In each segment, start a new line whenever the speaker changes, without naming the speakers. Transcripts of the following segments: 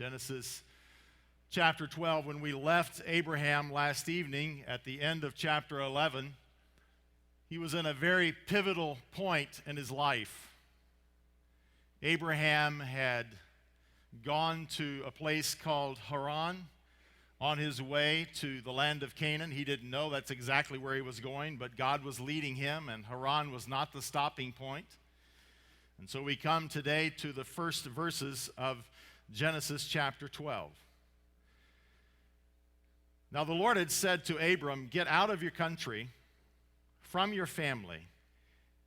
Genesis chapter 12. When we left Abraham last evening at the end of chapter 11, he was in a very pivotal point in his life. Abraham had gone to a place called Haran on his way to the land of Canaan. He didn't know that's exactly where he was going, but God was leading him, and Haran was not the stopping point. And so we come today to the first verses of Genesis chapter 12. Now the Lord had said to Abram, "Get out of your country, from your family,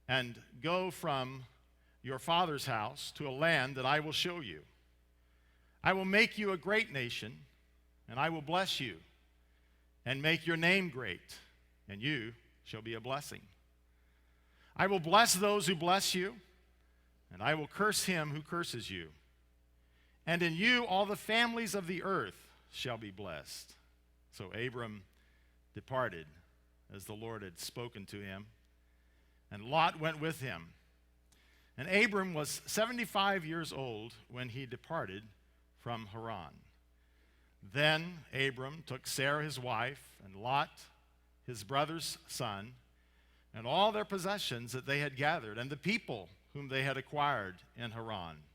and go from your father's house to a land that I will show you. I will make you a great nation, and I will bless you, and make your name great, and you shall be a blessing. I will bless those who bless you, and I will curse him who curses you. And in you all the families of the earth shall be blessed." So Abram departed as the Lord had spoken to him, and Lot went with him. And Abram was 75 years old when he departed from Haran. Then Abram took Sarah his wife, and Lot his brother's son, and all their possessions that they had gathered, and the people whom they had acquired in Haran.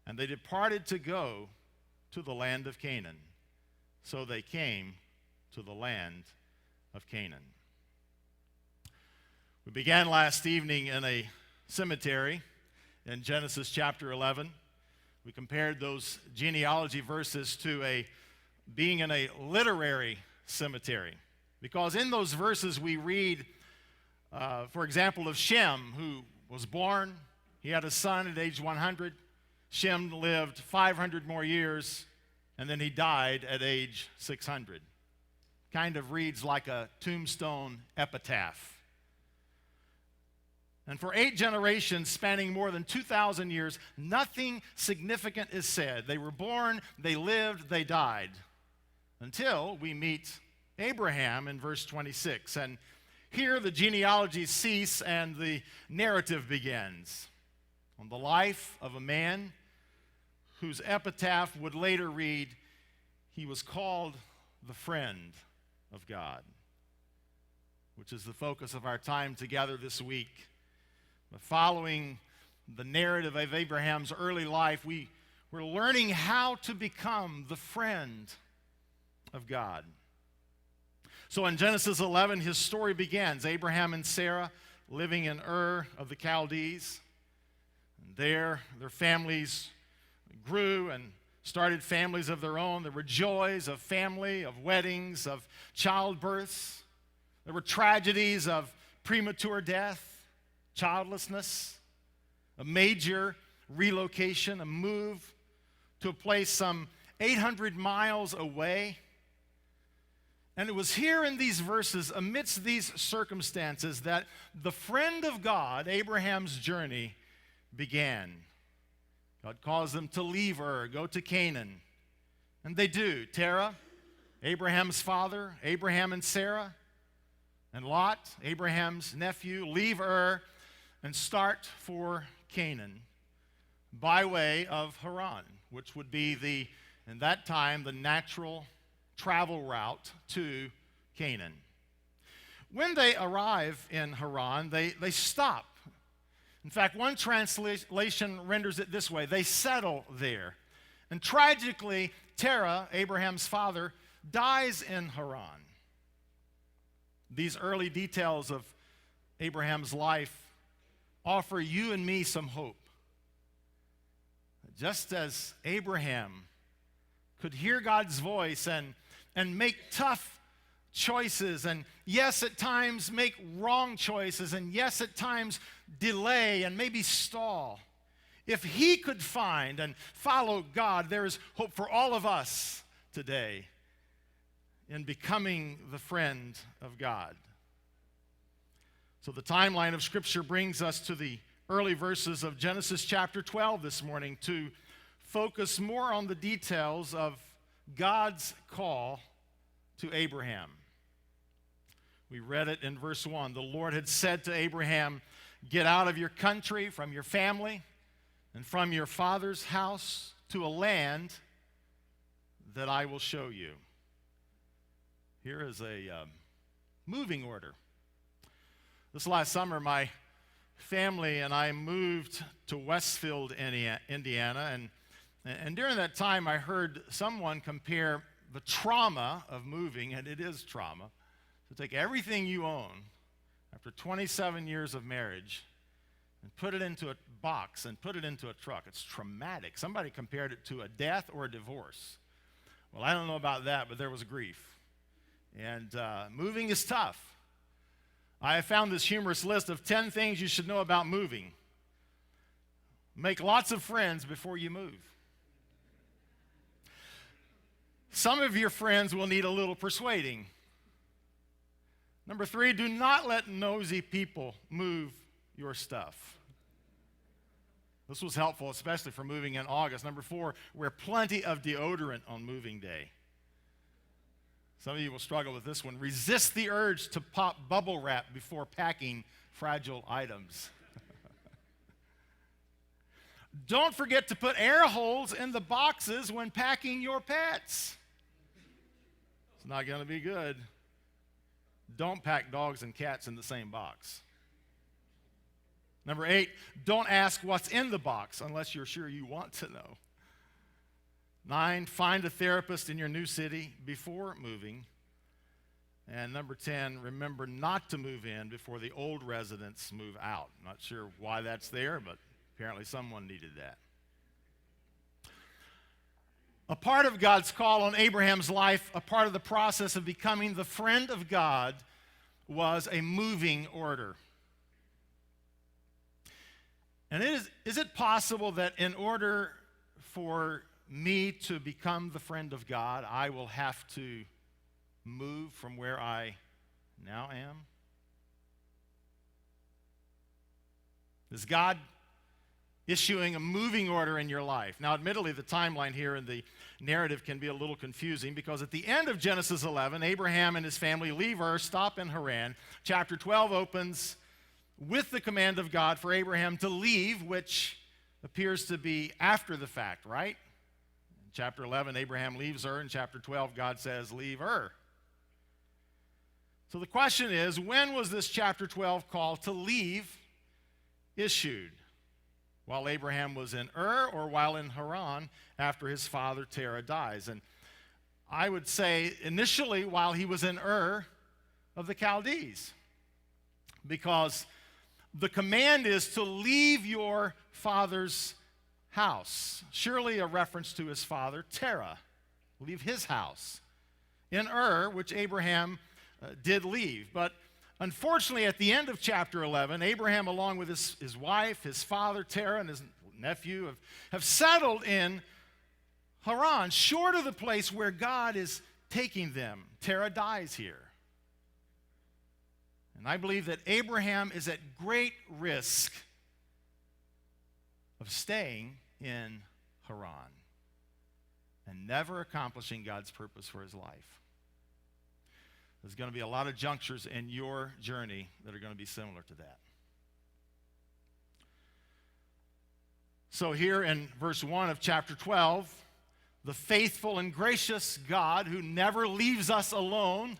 And they departed to go to the land of Canaan. So they came to the land of Canaan. We began last evening in a cemetery in Genesis chapter 11. We compared those genealogy verses to being in a literary cemetery. Because in those verses we read, for example, of Shem, who was born. He had a son at age 100. Shem lived 500 more years, and then he died at age 600. Kind of reads like a tombstone epitaph. And for 8 generations spanning more than 2,000 years, nothing significant is said. They were born, they lived, they died. Until we meet Abraham in verse 26. And here the genealogies cease and the narrative begins on the life of a man whose epitaph would later read, "He was called the friend of God," which is the focus of our time together this week. But following the narrative of Abraham's early life, we're learning how to become the friend of God. So in Genesis 11, his story begins. Abraham and Sarah living in Ur of the Chaldees. And there, their families grew and started families of their own. There were joys of family, of weddings, of childbirths. There were tragedies of premature death, childlessness, a major relocation, a move to a place some 800 miles away. And it was here in these verses, amidst these circumstances, that the friend of God, Abraham's journey, began. God caused them to leave Ur, go to Canaan. And they do. Terah, Abraham's father, Abraham and Sarah, and Lot, Abraham's nephew, leave Ur and start for Canaan by way of Haran, which would be in that time, the natural travel route to Canaan. When they arrive in Haran, they stop. In fact, one translation renders it this way: they settle there. And tragically, Terah, Abraham's father, dies in Haran. These early details of Abraham's life offer you and me some hope. Just as Abraham could hear God's voice and make tough choices, and yes, at times make wrong choices, and yes, at times delay and maybe stall. If he could find and follow God, there is hope for all of us today in becoming the friend of God. So the timeline of Scripture brings us to the early verses of Genesis chapter 12 this morning to focus more on the details of God's call to Abraham. We read it in verse 1. The Lord had said to Abraham, "Get out of your country, from your family, and from your father's house to a land that I will show you. Here is a moving order. This last summer, my family and I moved to Westfield, Indiana, and during that time, I heard someone compare the trauma of moving, and it is trauma, to take everything you own after 27 years of marriage and put it into a box and put it into a truck. It's traumatic. Somebody compared it to a death or a divorce. Well, I don't know about that, but there was grief. And moving is tough. I have found this humorous list of 10 things you should know about moving. Make lots of friends before you move. Some of your friends will need a little persuading. Number 3, do not let nosy people move your stuff. This was helpful, especially for moving in August. Number 4, wear plenty of deodorant on moving day. Some of you will struggle with this one. Resist the urge to pop bubble wrap before packing fragile items. Don't forget to put air holes in the boxes when packing your pets. It's not going to be good. Don't pack dogs and cats in the same box. Number 8, don't ask what's in the box unless you're sure you want to know. 9, find a therapist in your new city before moving. And number 10, remember not to move in before the old residents move out. Not sure why that's there, but apparently someone needed that. A part of God's call on Abraham's life, a part of the process of becoming the friend of God, was a moving order. And is it possible that in order for me to become the friend of God, I will have to move from where I now am? Is God issuing a moving order in your life? Now, admittedly, the timeline here in the narrative can be a little confusing because at the end of Genesis 11, Abraham and his family leave Ur, stop in Haran. Chapter 12 opens with the command of God for Abraham to leave, which appears to be after the fact, right? In chapter 11, Abraham leaves Ur. In chapter 12, God says, leave Ur. So the question is, when was this chapter 12 call to leave issued? While Abraham was in Ur or while in Haran after his father Terah dies? And I would say initially while he was in Ur of the Chaldees, because the command is to leave your father's house. Surely a reference to his father Terah. Leave his house in Ur, which Abraham did leave. But unfortunately, at the end of chapter 11, Abraham, along with his wife, his father Terah, and his nephew, have settled in Haran, short of the place where God is taking them. Terah dies here. And I believe that Abraham is at great risk of staying in Haran and never accomplishing God's purpose for his life. There's going to be a lot of junctures in your journey that are going to be similar to that. So here in verse 1 of chapter 12, the faithful and gracious God who never leaves us alone,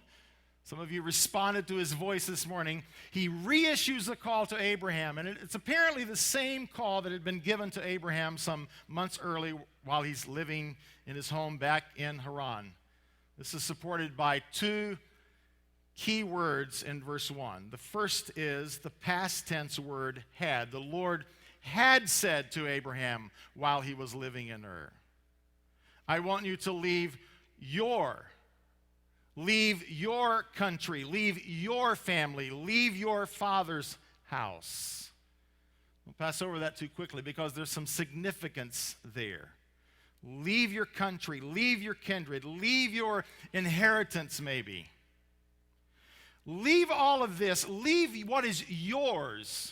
some of you responded to his voice this morning, he reissues a call to Abraham, and it's apparently the same call that had been given to Abraham some months early while he's living in his home back in Haran. This is supported by 2 key words in verse 1. The first is the past tense word had. The Lord had said to Abraham while he was living in Ur, I want you to leave your country, leave your family, leave your father's house. We'll pass over that too quickly because there's some significance there. Leave your country, leave your kindred, leave your inheritance maybe. Leave all of this. Leave what is yours.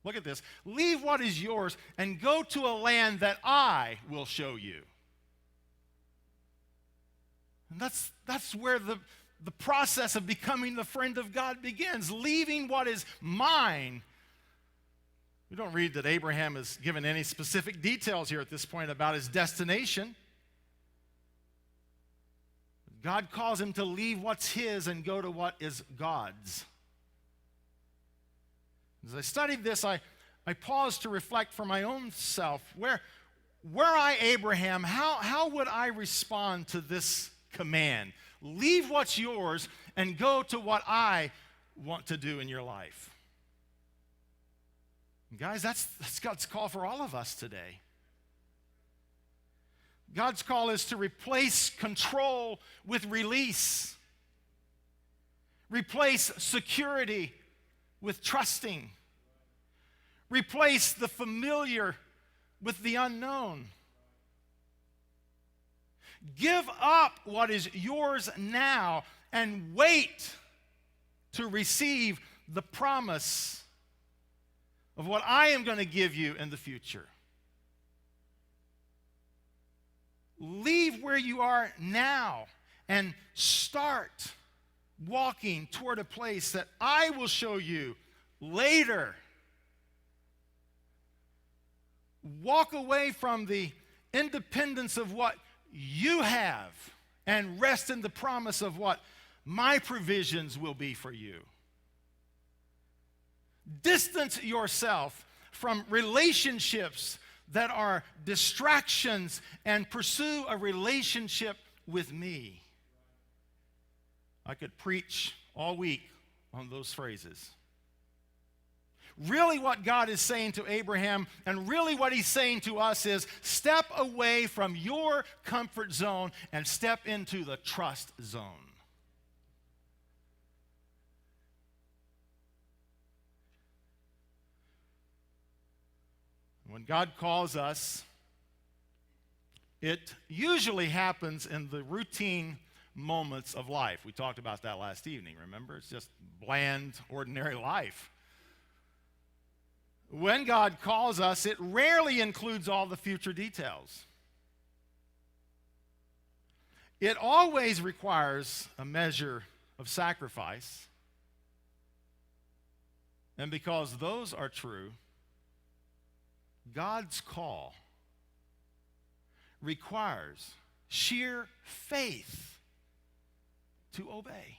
Look at this. Leave what is yours and go to a land that I will show you. And that's where the process of becoming the friend of God begins. Leaving what is mine. We don't read that Abraham is given any specific details here at this point about his destination. God calls him to leave what's his and go to what is God's. As I studied this, I paused to reflect for my own self. Were I Abraham, how would I respond to this command? Leave what's yours and go to what I want to do in your life. Guys, that's God's call for all of us today. God's call is to replace control with release. Replace security with trusting. Replace the familiar with the unknown. Give up what is yours now and wait to receive the promise of what I am going to give you in the future. Leave where you are now and start walking toward a place that I will show you later. Walk away from the independence of what you have and rest in the promise of what my provisions will be for you. Distance yourself from relationships that are distractions and pursue a relationship with me. I could preach all week on those phrases. Really what God is saying to Abraham and really what he's saying to us is step away from your comfort zone and step into the trust zone. When God calls us, it usually happens in the routine moments of life. We talked about that last evening, remember? It's just bland, ordinary life. When God calls us, it rarely includes all the future details. It always requires a measure of sacrifice. And because those are true, God's call requires sheer faith to obey.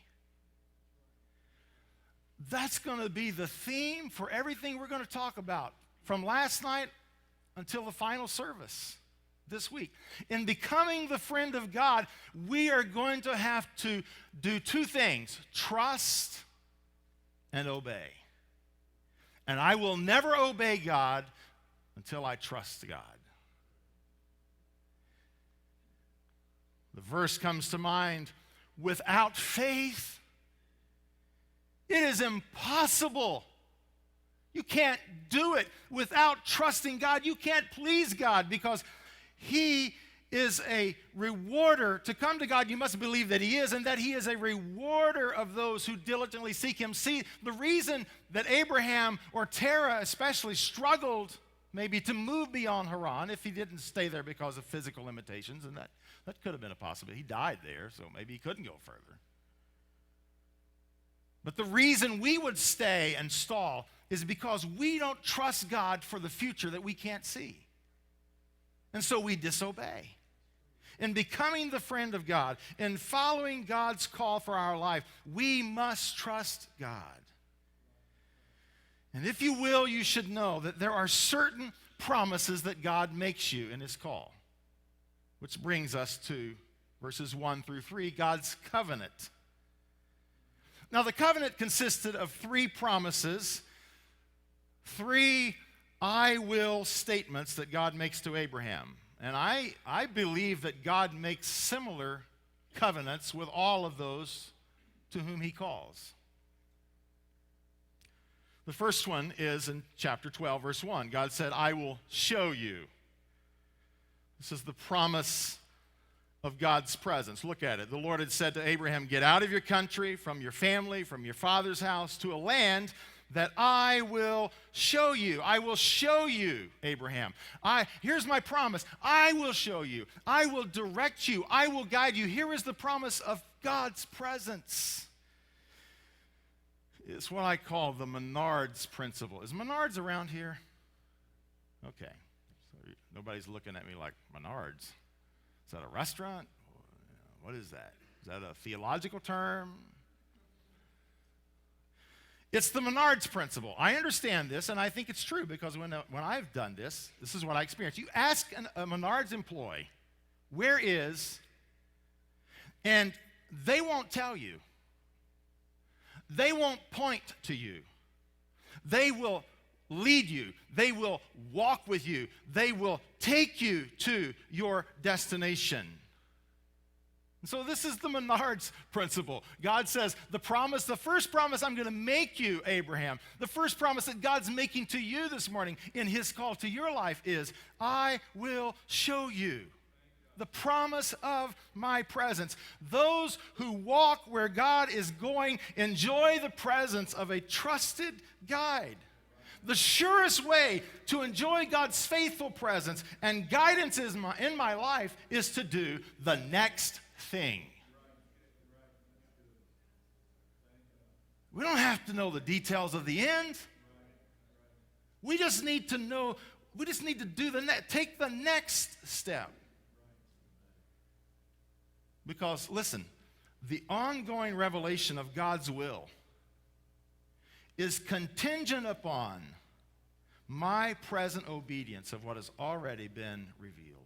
That's going to be the theme for everything we're going to talk about from last night until the final service this week. In becoming the friend of God, we are going to have to do two things: trust and obey. And I will never obey God until I trust God. The verse comes to mind: without faith, it is impossible. You can't do it. Without trusting God, you can't please God because He is a rewarder. To come to God, you must believe that He is, and that He is a rewarder of those who diligently seek Him. See, the reason that Abraham, or Terah especially, struggled maybe to move beyond Haran, if he didn't stay there because of physical limitations, and that could have been a possibility. He died there, so maybe he couldn't go further. But the reason we would stay and stall is because we don't trust God for the future that we can't see. And so we disobey. In becoming the friend of God, in following God's call for our life, we must trust God. And if you will, you should know that there are certain promises that God makes you in His call. Which brings us to verses 1 through 3, God's covenant. Now, the covenant consisted of 3 promises, 3 I will statements that God makes to Abraham. And I believe that God makes similar covenants with all of those to whom He calls. The first one is in chapter 12, verse 1. God said, I will show you. This is the promise of God's presence. Look at it. The Lord had said to Abraham, get out of your country, from your family, from your father's house, to a land that I will show you. I will show you, Abraham. Here's my promise. I will show you. I will direct you. I will guide you. Here is the promise of God's presence. It's what I call the Menards principle. Is Menards around here? Okay. So nobody's looking at me like, Menards? Is that a restaurant? What is that? Is that a theological term? It's the Menard's principle. I understand this, and I think it's true because when I've done this, this is what I experienced. You ask a Menard's employee, where is, and they won't tell you. They won't point to you. They will lead you. They will walk with you. They will take you to your destination. And so this is the Menard's principle. God says, the first promise I'm going to make you, Abraham, the first promise that God's making to you this morning in his call to your life is, I will show you the promise of my presence. Those who walk where God is going enjoy the presence of a trusted guide. The surest way to enjoy God's faithful presence and guidance in my life is to do the next thing. We don't have to know the details of the end. We just need to know, we just need to take the next step. Because, listen, the ongoing revelation of God's will is contingent upon my present obedience of what has already been revealed.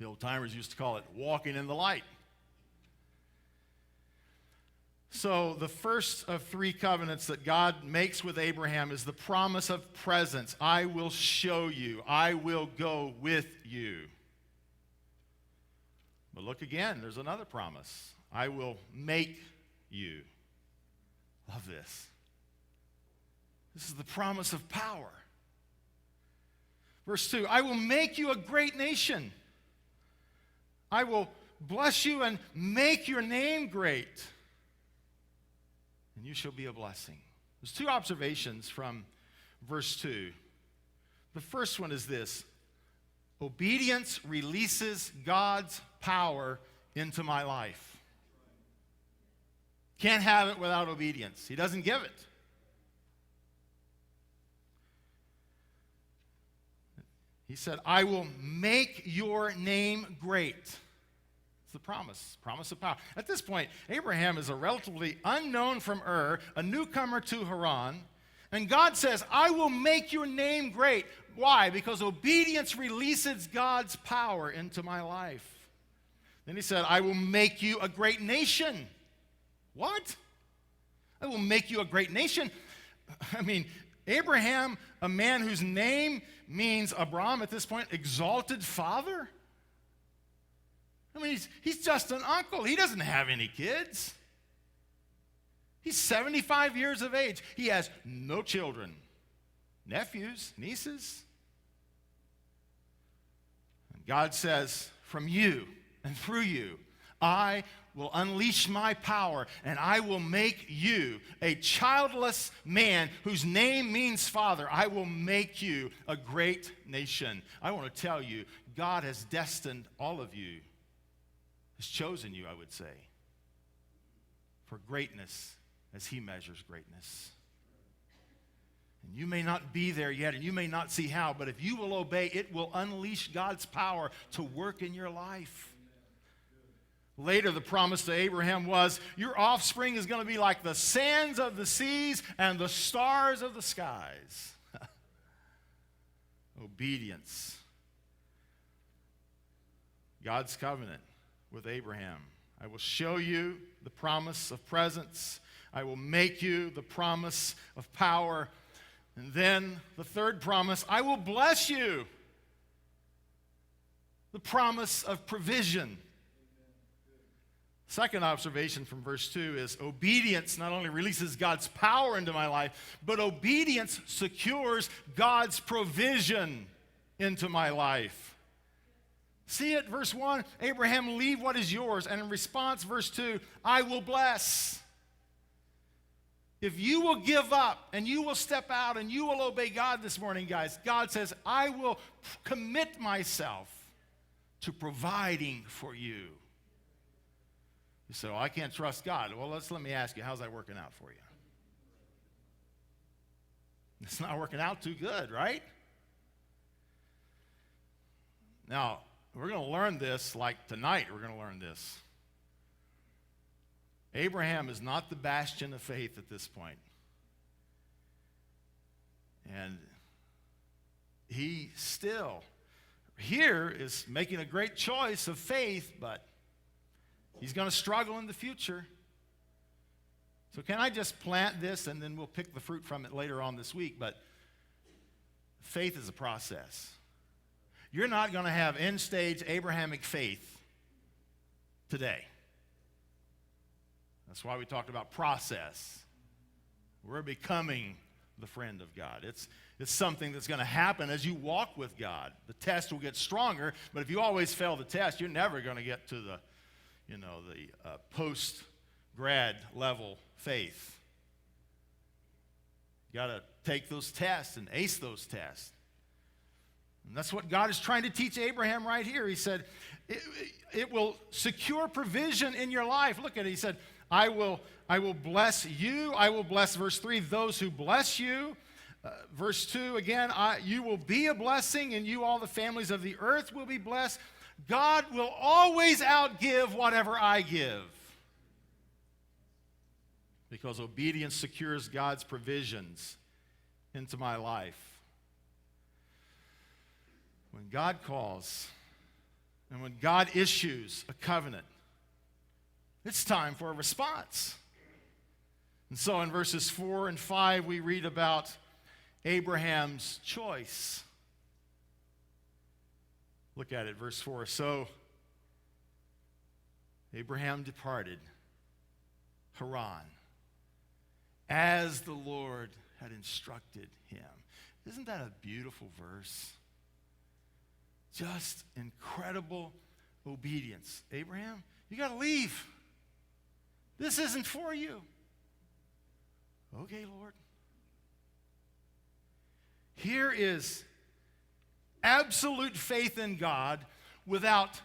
The old timers used to call it walking in the light. So the first of three covenants that God makes with Abraham is the promise of presence. I will show you. I will go with you. But look again, there's another promise. I will make you. Love this. This is the promise of power. Verse 2, I will make you a great nation. I will bless you and make your name great. And you shall be a blessing. There's two observations from verse 2. The first one is this. Obedience releases God's power into my life. Can't have it without obedience. He doesn't give it. He said, I will make your name great. It's the promise of power. At this point, Abraham is a relatively unknown from Ur, a newcomer to Haran, and God says, I will make your name great. Why? Because obedience releases God's power into my life. Then he said, I will make you a great nation. What? I will make you a great nation? I mean, Abraham, a man whose name means Abram at this point, exalted father? I mean, he's just an uncle. He doesn't have any kids. He's 75 years of age. He has no children, nephews, nieces. And God says, from you and through you, I will unleash my power, and I will make you a childless man whose name means father. I will make you a great nation. I want to tell you, God has destined all of you, has chosen you, I would say, for greatness as he measures greatness. And you may not be there yet, and you may not see how, but if you will obey, it will unleash God's power to work in your life. Later, the promise to Abraham was, your offspring is going to be like the sands of the seas and the stars of the skies. Obedience. God's covenant with Abraham. I will show you the promise of presence. I will make you the promise of power. And then the third promise, I will bless you. The promise of provision. Second observation from verse 2 is obedience not only releases God's power into my life, but obedience secures God's provision into my life. See it, verse 1, Abraham, leave what is yours. And in response, verse 2, I will bless. If you will give up and you will step out and you will obey God this morning, guys, God says, I will commit myself to providing for you. You say, well, I can't trust God. Well, let me ask you, how's that working out for you? It's not working out too good, right? Now, We're going to learn this like tonight. We're going to learn this. Abraham is not the bastion of faith at this point. And he still, here, is making a great choice of faith, but he's going to struggle in the future. So can I just plant this and then we'll pick the fruit from it later on this week? But faith is a process. You're not going to have end-stage Abrahamic faith today. That's why we talked about process. We're becoming the friend of God. It's something that's going to happen as you walk with God. The test will get stronger, but if you always fail the test, you're never going to get to the post-grad level faith. You got to take those tests and ace those tests. And that's what God is trying to teach Abraham right here. He said, it will secure provision in your life. Look at it. He said, I will bless you. I will bless, verse 3, those who bless you. Verse 2, again, you will be a blessing, and you, all the families of the earth, will be blessed. God will always outgive whatever I give. Because obedience secures God's provisions into my life. When God calls and when God issues a covenant, it's time for a response. And so in verses 4 and 5, we read about Abraham's choice. Look at it, verse 4. So Abraham departed Haran, as the Lord had instructed him. Isn't that a beautiful verse? Just incredible obedience. Abraham, you got to leave. This isn't for you. Okay, Lord. Here is absolute faith in God without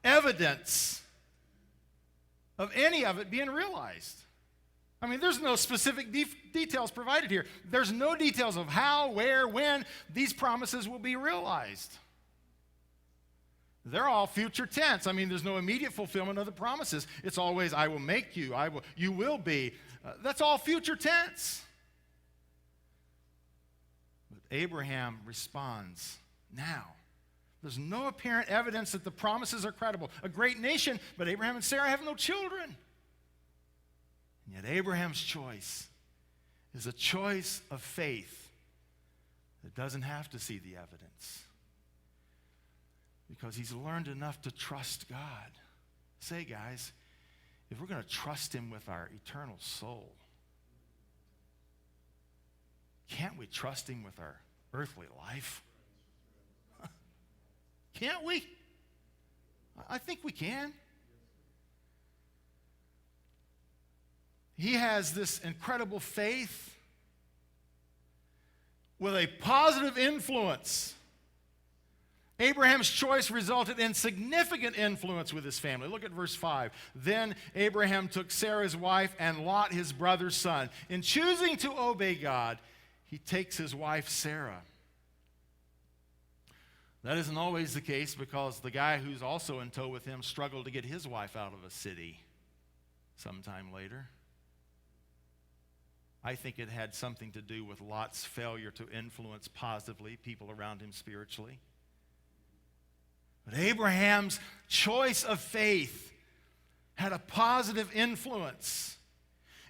evidence of any of it being realized. I mean, there's no specific details provided here. There's no details of how, where, when these promises will be realized. They're all future tense. I mean, there's no immediate fulfillment of the promises. It's always, I will make you, you will be. That's all future tense. But Abraham responds now. There's no apparent evidence that the promises are credible. A great nation, but Abraham and Sarah have no children. And yet Abraham's choice is a choice of faith that doesn't have to see the evidence. Because he's learned enough to trust God. Say, guys, if we're going to trust him with our eternal soul, can't we trust him with our earthly life? Can't we? I think we can. He has this incredible faith with a positive influence. Abraham's choice resulted in significant influence with his family. Look at verse 5. Then Abraham took Sarah's wife and Lot, his brother's son. In choosing to obey God, he takes his wife Sarah. That isn't always the case, because the guy who's also in tow with him struggled to get his wife out of a city sometime later. I think it had something to do with Lot's failure to influence positively people around him spiritually. But Abraham's choice of faith had a positive influence.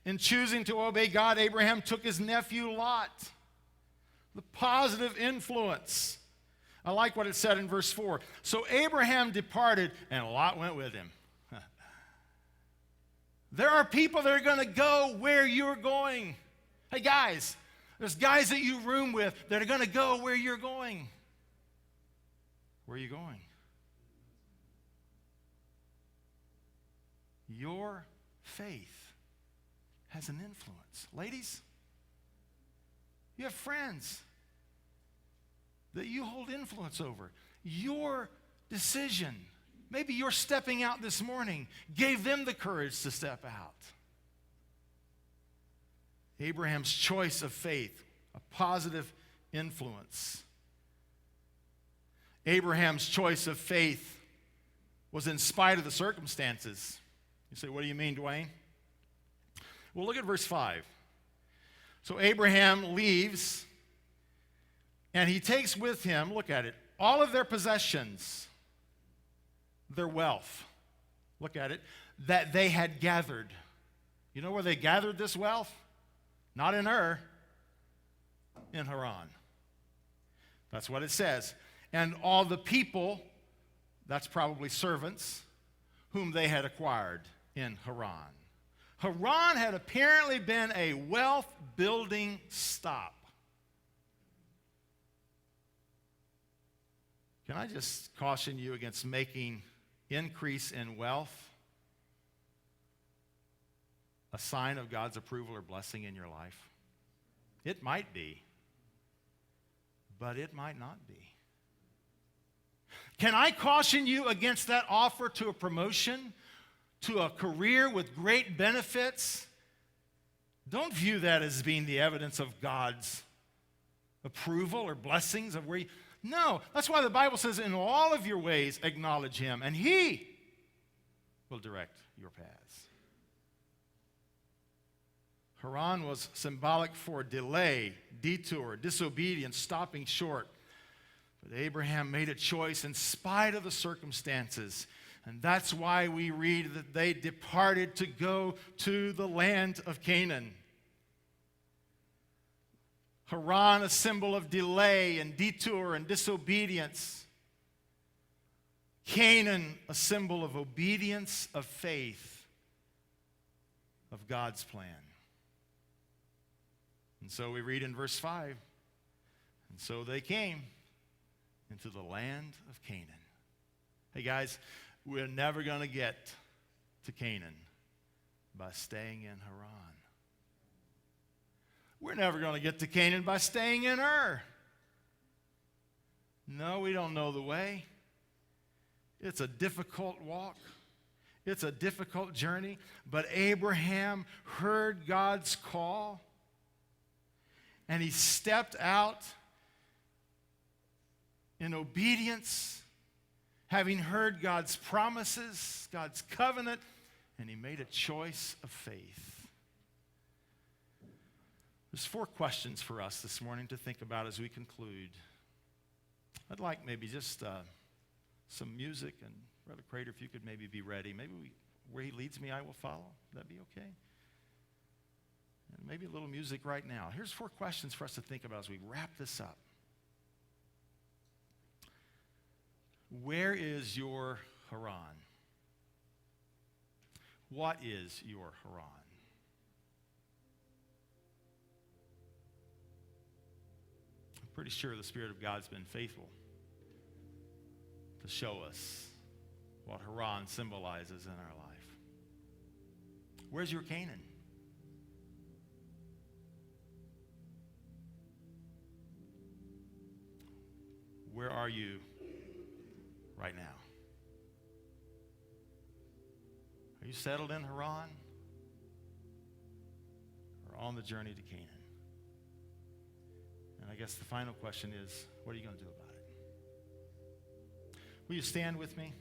In choosing to obey God, Abraham took his nephew Lot. The positive influence. I like what it said in verse 4. So Abraham departed, and Lot went with him. There are people that are going to go where you're going. Hey, guys, there's guys that you room with that are going to go where you're going. Where are you going? Your faith has an influence. Ladies, you have friends that you hold influence over. Your decision, maybe you're stepping out this morning, gave them the courage to step out. Abraham's choice of faith, a positive influence. Abraham's choice of faith was in spite of the circumstances. You say, what do you mean, Duane? Well, look at verse 5. So Abraham leaves, and he takes with him, look at it, all of their possessions, their wealth, look at it, that they had gathered. You know where they gathered this wealth? Not in Ur, in Haran. That's what it says. And all the people, that's probably servants, whom they had acquired in Haran. Haran had apparently been a wealth-building stop. Can I just caution you against making increase in wealth a sign of God's approval or blessing in your life? It might be, but it might not be. Can I caution you against that offer to a promotion, to a career with great benefits? Don't view that as being the evidence of God's approval or blessings of where you... No, that's why the Bible says, in all of your ways acknowledge him, and he will direct your paths. Haran was symbolic for delay, detour, disobedience, stopping short. But Abraham made a choice in spite of the circumstances. And that's why we read that they departed to go to the land of Canaan. Haran, a symbol of delay and detour and disobedience. Canaan, a symbol of obedience, of faith, of God's plan. And so we read in verse 5, and so they came into the land of Canaan. Hey guys, we're never going to get to Canaan by staying in Haran. We're never going to get to Canaan by staying in Ur. No, we don't know the way. It's a difficult walk. It's a difficult journey. But Abraham heard God's call, and he stepped out in obedience, having heard God's promises, God's covenant, and he made a choice of faith. There's 4 questions for us this morning to think about as we conclude. I'd like maybe just some music, and Brother Crater, if you could maybe be ready. Maybe where he leads me, I will follow. Would that be okay? And maybe a little music right now. Here's 4 questions for us to think about as we wrap this up. Where is your Haran? What is your Haran? I'm pretty sure the Spirit of God's been faithful to show us what Haran symbolizes in our life. Where's your Canaan? Where are you right now? Are you settled in Haran or on the journey to Canaan? And I guess the final question is, what are you going to do about it? Will you stand with me?